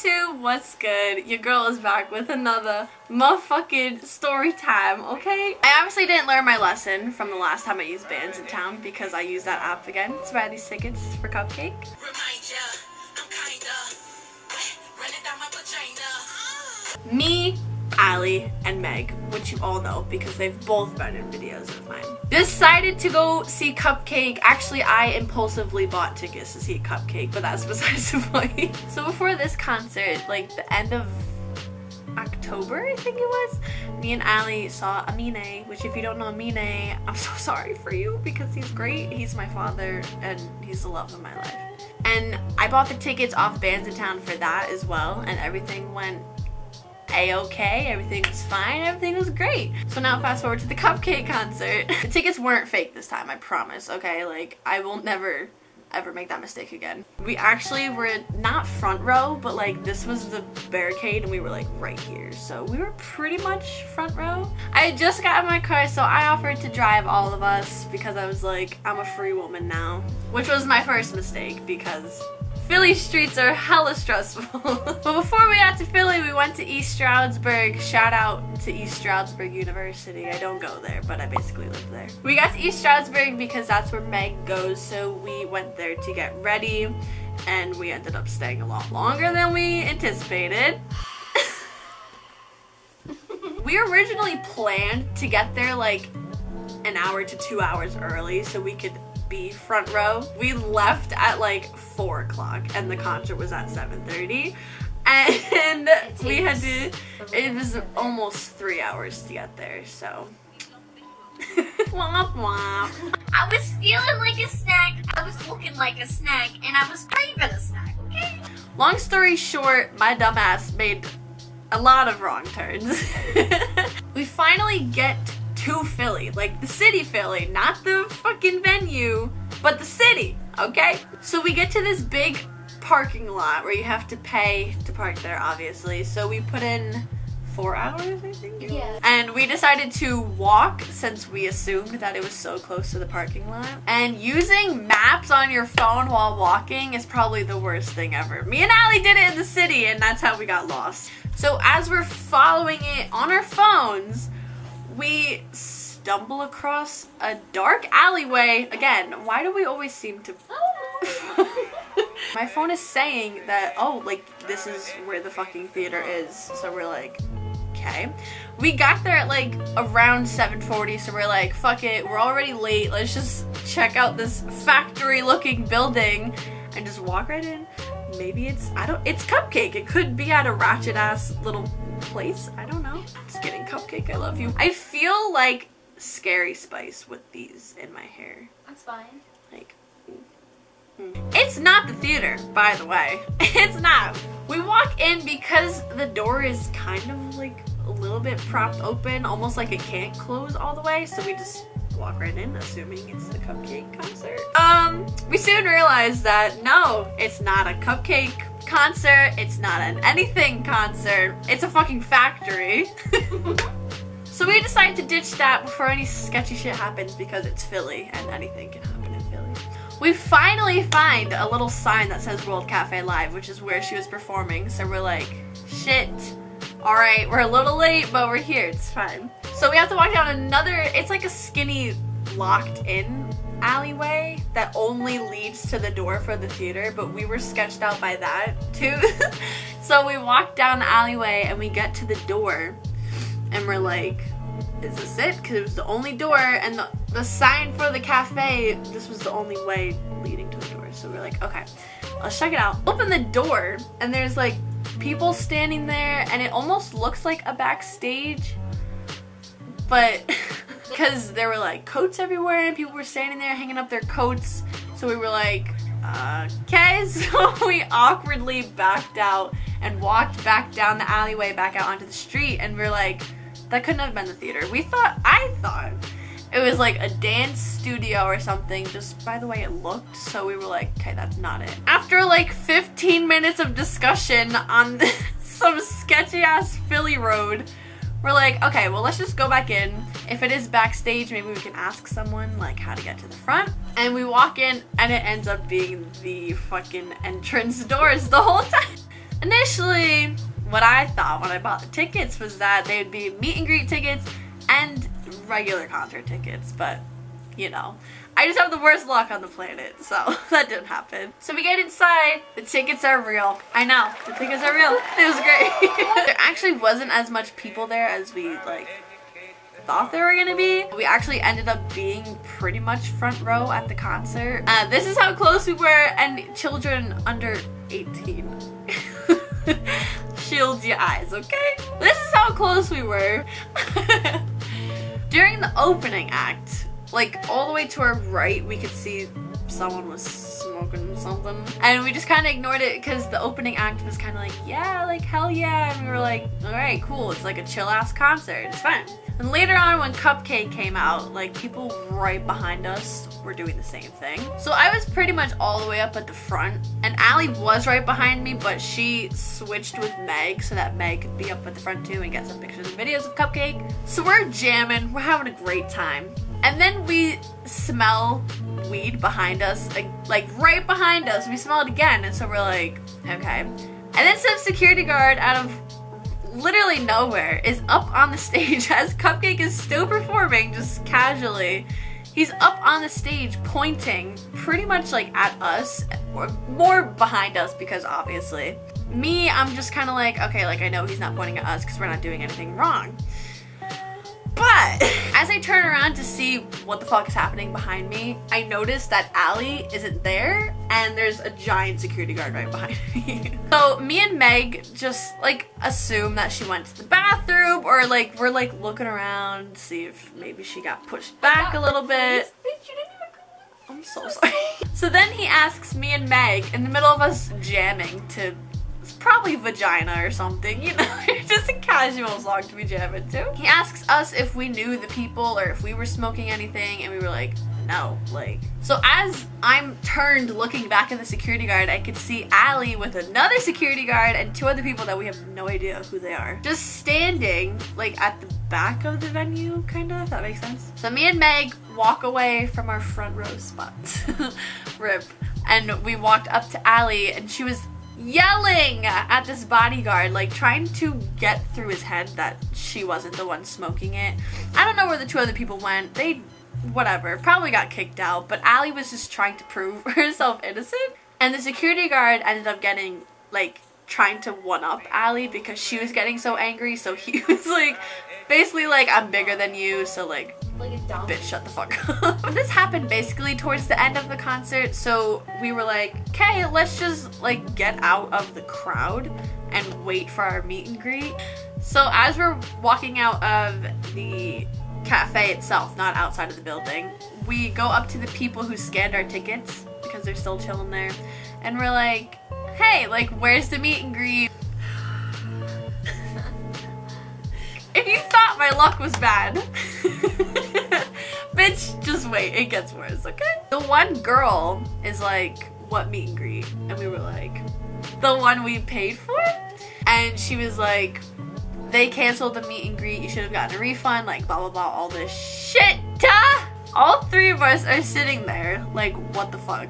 YouTube, what's good? Your girl is back with another motherfucking story time, okay? I obviously didn't learn my lesson from the last time I used Bands in Town because I used that app again to buy these tickets for Cupcakke. Me, Allie, and Meg, which you all know because they've both been in videos of mine, decided to go see Cupcakke. Actually, I impulsively bought tickets to see Cupcakke, but that's besides the point. So before this concert, like the end of October, I think it was, me and Allie saw Amine, which if you don't know Amine, I'm so sorry for you because he's great. He's my father and he's the love of my life. And I bought the tickets off Bands in Town for that as well, and everything went a-okay, everything was fine, everything was great. So now fast forward to the Cupcakke concert. The tickets weren't fake this time, I promise, okay? Like, I will never ever make that mistake again. We actually were not front row, but like this was the barricade and we were like right here. So we were pretty much front row. I had just got in my car, so I offered to drive all of us because I was like, I'm a free woman now. Which was my first mistake because Philly streets are hella stressful. But before we got to Philly, we went to East Stroudsburg. Shout out to East Stroudsburg University. I don't go there, but I basically live there. We got to East Stroudsburg because that's where Meg goes, so we went there to get ready, and we ended up staying a lot longer than we anticipated. We originally planned to get there like an hour to 2 hours early so we could be front row. We left at like 4 o'clock and the concert was at 7:30, and we had to, it was almost 3 hours to get there, so womp womp. I was feeling like a snack, I was looking like a snack, and I was craving a snack, okay? Long story short, my dumbass made a lot of wrong turns. We finally get to Philly, like the city Philly, not the fucking venue, but the city, okay? So we get to this big parking lot where you have to pay to park there, obviously. So we put in 4 hours, I think? Yeah. And we decided to walk since we assumed that it was so close to the parking lot. And using maps on your phone while walking is probably the worst thing ever. Me and Allie did it in the city and that's how we got lost. So as we're following it on our phones, we stumble across a dark alleyway. Again, why do we always seem to... My phone is saying that, oh, like, this is where the fucking theater is. So we're like, okay. We got there at like around 7:40, so we're like, fuck it, we're already late. Let's just check out this factory-looking building and just walk right in. Maybe it's, it's Cupcakke. It could be at a ratchet-ass little place. I don't know. Just kidding, Cupcakke, I love you. I feel like Scary Spice with these in my hair. That's fine. Like, it's not the theater, by the way. It's not. We walk in because the door is kind of like a little bit propped open, almost like it can't close all the way, so we just walk right in, assuming it's the Cupcakke concert. We soon realized that no, it's not a Cupcakke concert, it's not an anything concert, it's a fucking factory. So we decided to ditch that before any sketchy shit happens because it's Philly and anything can happen in Philly. We finally find a little sign that says World Cafe Live, which is where she was performing, so we're like, shit. Alright, we're a little late, but we're here, it's fine. So we have to walk down another, it's like a skinny, locked-in alleyway that only leads to the door for the theater, but we were sketched out by that, too. So we walk down the alleyway, and we get to the door, and we're like, is this it? Because it was the only door, and the sign for the cafe, this was the only way leading to the door. So we're like, okay, let's check it out. Open the door, and there's like people standing there, and it almost looks like a backstage, but because there were like coats everywhere, and people were standing there hanging up their coats, so we were like, okay, so we awkwardly backed out and walked back down the alleyway back out onto the street, and we're like, that couldn't have been the theater. I thought it was like a dance studio or something, just by the way it looked, so we were like, okay, that's not it. After like 15 minutes of discussion on some sketchy ass Philly road, we're like, okay, well, let's just go back in. If it is backstage, maybe we can ask someone like how to get to the front. And we walk in and it ends up being the fucking entrance doors the whole time. initially, what I thought when I bought the tickets was that they would be meet and greet tickets and regular concert tickets, but you know, I just have the worst luck on the planet, so that didn't happen. So we get inside, the tickets are real. I know, the tickets are real. It was great. There actually wasn't as much people there as we like thought there were gonna be. We actually ended up being pretty much front row at the concert. This is how close we were, and children under 18. Shield your eyes, okay? This is how close we were. During the opening act, like all the way to our right, we could see someone was smoking something, and we just kind of ignored it because the opening act was kind of like, yeah, like hell yeah, and we were like, all right, cool, it's like a chill ass concert, it's fine. And later on when Cupcakke came out, like people right behind us were doing the same thing. So I was pretty much all the way up at the front, and Allie was right behind me, but she switched with Meg so that Meg could be up at the front too and get some pictures and videos of Cupcakke. So we're jamming, we're having a great time. And then we smell weed behind us, like right behind us. We smell it again, and so we're like, okay. And then some security guard out of literally nowhere is up on the stage as Cupcakke is still performing, just casually. He's up on the stage pointing pretty much like at us, or more behind us because obviously. Me, I'm just kind of like, okay, like I know he's not pointing at us because we're not doing anything wrong. But as I turn around to see what the fuck is happening behind me, I notice that Allie isn't there and there's a giant security guard right behind me. So me and Meg just like assume that she went to the bathroom, or like we're like looking around to see if maybe she got pushed back a little bit. I'm so sorry. So then he asks me and Meg in the middle of us jamming to probably vagina or something, you know, just a casual song to be jamming to. He asks us if we knew the people or if we were smoking anything, and we were like, no, like. So as I'm turned looking back at the security guard, I could see Allie with another security guard and two other people that we have no idea who they are, just standing like at the back of the venue, kinda, if that makes sense. So me and Meg walk away from our front row spots, rip, and we walked up to Allie, and she was yelling at this bodyguard, like trying to get through his head that she wasn't the one smoking it. I don't know where the two other people went. They, whatever, probably got kicked out, but Allie was just trying to prove herself innocent. And the security guard ended up getting, like, trying to one-up Allie because she was getting so angry, so he was like, basically like, I'm bigger than you, so like a dumb bitch, shut the fuck up. This happened basically towards the end of the concert, so we were like, okay, let's just like get out of the crowd and wait for our meet and greet. So as we're walking out of the cafe itself, not outside of the building, we go up to the people who scanned our tickets because they're still chilling there, and we're like, hey, like, where's the meet and greet? If you thought my luck was bad, bitch, just wait, it gets worse, okay? The one girl is like, what meet and greet? And we were like, the one we paid for? And she was like, they canceled the meet and greet, you should have gotten a refund, like blah blah blah, all this shit. All three of us are sitting there like, what the fuck?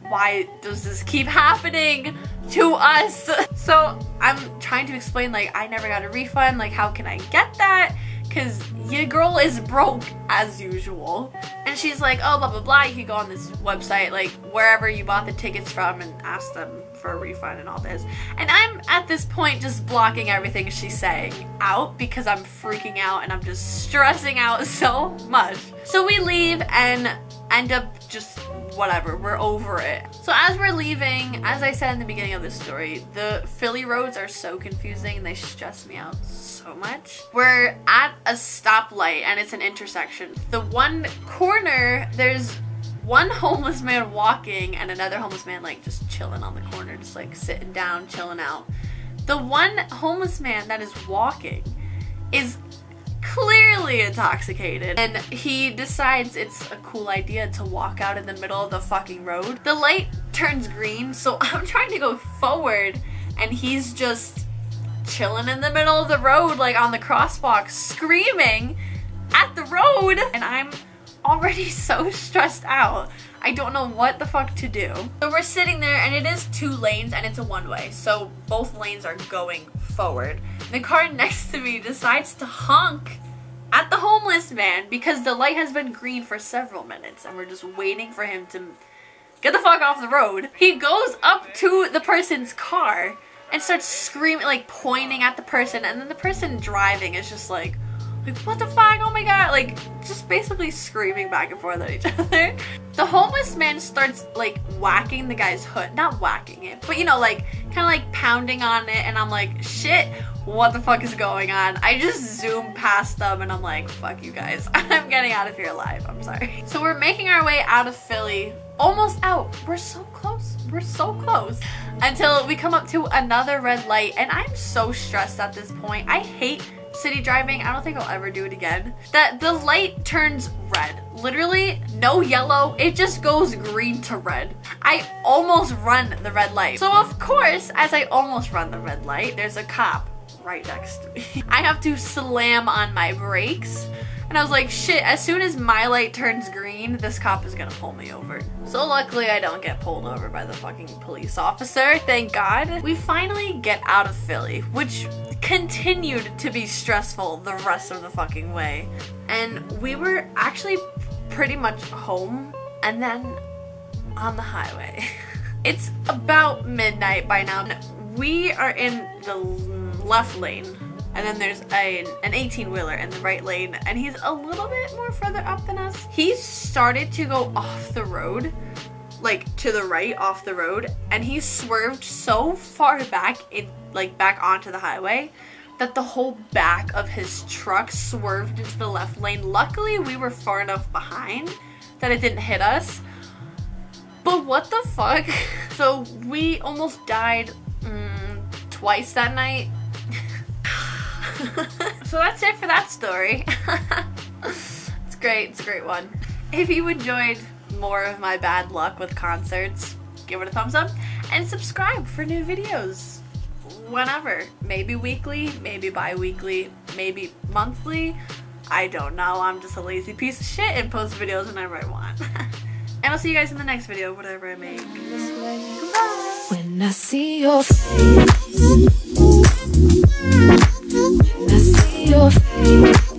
Why does this keep happening to us? So I'm trying to explain, like, I never got a refund, like how can I get that? Cause your girl is broke as usual. And she's like, oh blah blah blah, you can go on this website, like wherever you bought the tickets from, and ask them for a refund and all this. And I'm at this point just blocking everything she's saying out because I'm freaking out and I'm just stressing out so much. So we leave and end up just whatever, we're over it. So as we're leaving, as I said in the beginning of this story, the Philly roads are so confusing and they stress me out so much. We're at a stoplight and it's an intersection. The one corner, there's one homeless man walking and another homeless man like just chilling on the corner, just like sitting down, chilling out. The one homeless man that is walking is clearly intoxicated, and he decides it's a cool idea to walk out in the middle of the fucking road. The light turns green, so I'm trying to go forward and he's just chilling in the middle of the road, like on the crosswalk, screaming at the road, and I'm already so stressed out. I don't know what the fuck to do. So we're sitting there and it is 2 lanes and it's a one-way. So both lanes are going forward. The car next to me decides to honk at the homeless man because the light has been green for several minutes and we're just waiting for him to get the fuck off the road. He goes up to the person's car and starts screaming, like pointing at the person, and then the person driving is just like what the fuck, oh my god, like just basically screaming back and forth at each other. The homeless man starts like whacking the guy's hood, not whacking it, but you know, like kind of like pounding on it, and I'm like, shit, what the fuck is going on? I just zoom past them and I'm like, fuck you guys, I'm getting out of here alive, I'm sorry. So we're making our way out of Philly, almost out, we're so close, until we come up to another red light, and I'm so stressed at this point. I hate city driving. I don't think I'll ever do it again. The light turns red. Literally no yellow. It just goes green to red. I almost run the red light. So of course, as I almost run the red light, there's a cop right next to me. I have to slam on my brakes. And I was like, shit, as soon as my light turns green, this cop is gonna pull me over. So luckily I don't get pulled over by the fucking police officer, thank God. We finally get out of Philly, which continued to be stressful the rest of the fucking way. And we were actually pretty much home and then on the highway. It's about midnight by now. We are in the left lane. And then there's an 18-wheeler in the right lane, and he's a little bit more further up than us. He started to go off the road, like to the right off the road, and he swerved so far back back onto the highway that the whole back of his truck swerved into the left lane. Luckily, we were far enough behind that it didn't hit us. But what the fuck? So we almost died twice that night. So that's it for that story. It's great, it's a great one. If you enjoyed more of my bad luck with concerts, give it a thumbs up and subscribe for new videos whenever. Maybe weekly, maybe bi-weekly, maybe monthly. I don't know, I'm just a lazy piece of shit and post videos whenever I want. And I'll see you guys in the next video, whatever I make. Goodbye. When I see your face, when I see your face.